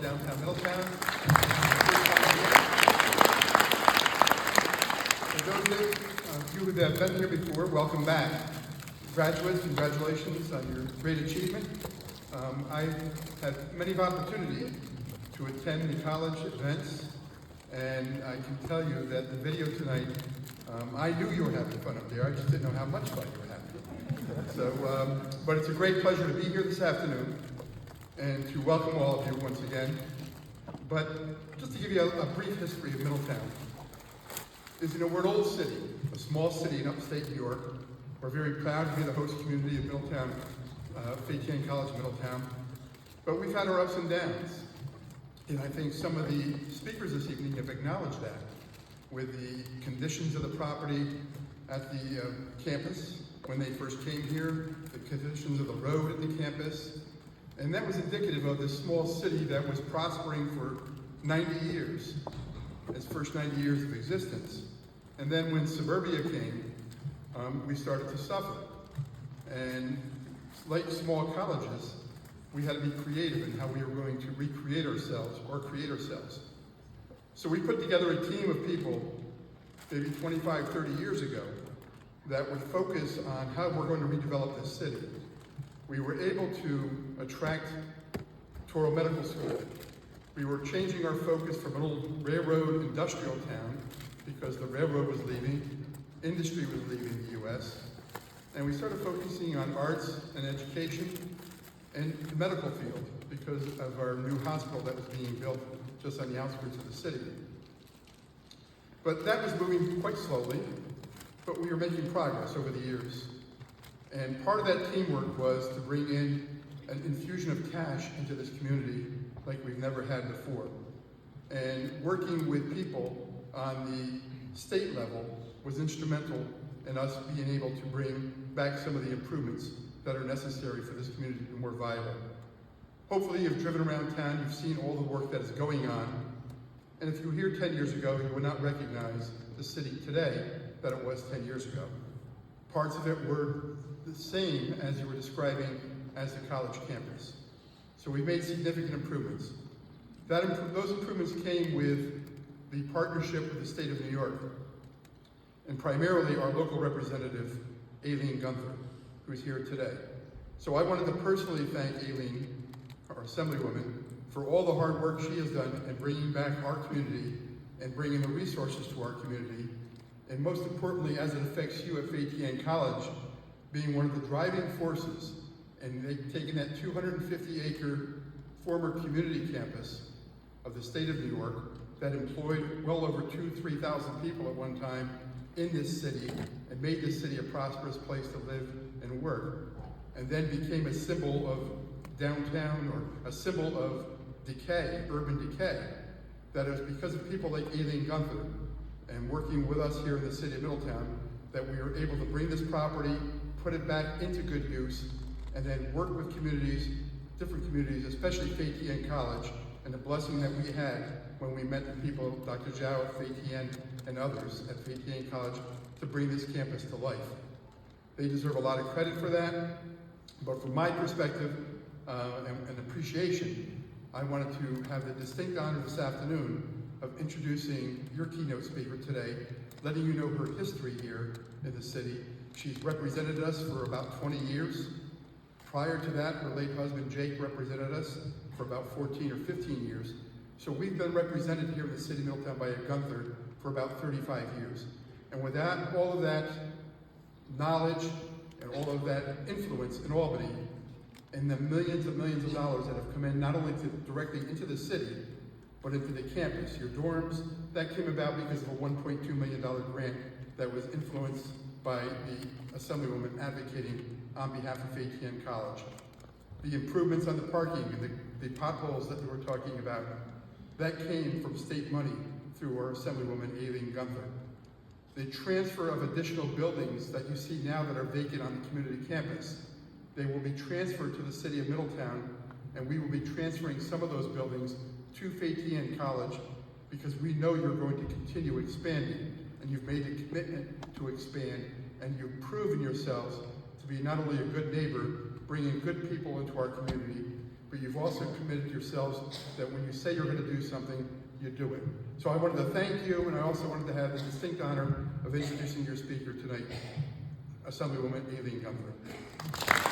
downtown Middletown. For those of you that have been here before, welcome back. Graduates, congratulations on your great achievement. I've had many opportunities to attend the college events, and I can tell you that the video tonight, I knew you were having fun up there, I just didn't know how much fun you were having. So, but it's a great pleasure to be here this afternoon and to welcome all of you once again. But just to give you a brief history of Middletown, we're an old city, a small city in upstate New York. We're very proud to be the host community of Middletown, Tian College, Middletown. But we've had our ups and downs. And I think some of the speakers this evening have acknowledged that with the conditions of the property at the campus when they first came here, the conditions of the road at the campus. And that was indicative of this small city that was prospering for 90 years, its first 90 years of existence. And then when suburbia came, we started to suffer. And like small colleges, we had to be creative in how we were going to recreate ourselves or create ourselves. So we put together a team of people, maybe 25, 30 years ago, that would focus on how we're going to redevelop this city. We were able to attract Toro Medical School. We were changing our focus from an old railroad industrial town because the railroad was leaving, industry was leaving the U.S., and we started focusing on arts and education and the medical field because of our new hospital that was being built just on the outskirts of the city. But that was moving quite slowly, but we were making progress over the years. And part of that teamwork was to bring in an infusion of cash into this community like we've never had before. And working with people on the state level was instrumental in us being able to bring back some of the improvements that are necessary for this community to be more viable. Hopefully you've driven around town, you've seen all the work that is going on, and if you were here 10 years ago, you would not recognize the city today that it was 10 years ago. Parts of it were the same as you were describing as the college campus. So we made significant improvements. Those improvements came with the partnership with the state of New York, and primarily our local representative, Aileen Gunther, who's here today. So I wanted to personally thank Aileen, our Assemblywoman, for all the hard work she has done in bringing back our community and bringing the resources to our community, and most importantly, as it affects you at Tian College, being one of the driving forces, and they've taken that 250-acre former community campus of the state of New York that employed well over 3,000 people at one time in this city and made this city a prosperous place to live and work, and then became a symbol of downtown or a symbol of decay, urban decay. That it was because of people like Aileen Gunther and working with us here in the city of Middletown that we were able to bring this property, put it back into good use, and then work with communities, different communities, especially Tian College, and the blessing that we had when we met the people, Dr. Zhao at Tian and others at Tian College, to bring this campus to life. They deserve a lot of credit for that, but from my perspective and appreciation, I wanted to have the distinct honor this afternoon of introducing your keynote speaker today, letting you know her history here in the city. She's represented us for about 20 years. Prior to that, her late husband Jake represented us for about 14 or 15 years. So we've been represented here in the city of Middletown by a Gunther for about 35 years. And with that, all of that knowledge and all of that influence in Albany, and the millions of dollars that have come in not only directly into the city, but into the campus, your dorms, that came about because of a $1.2 million grant that was influenced by the Assemblywoman advocating on behalf of Tian College. The improvements on the parking and the potholes that we were talking about, that came from state money through our Assemblywoman Aileen Gunther. The transfer of additional buildings that you see now that are vacant on the community campus, they will be transferred to the city of Middletown, and we will be transferring some of those buildings to Tian College because we know you're going to continue expanding, and you've made a commitment to expand, and you've proven yourselves to be not only a good neighbor, bringing good people into our community, but you've also committed yourselves that when you say you're going to do something, you do it. So I wanted to thank you, and I also wanted to have the distinct honor of introducing your speaker tonight, Assemblywoman Aileen Gunther.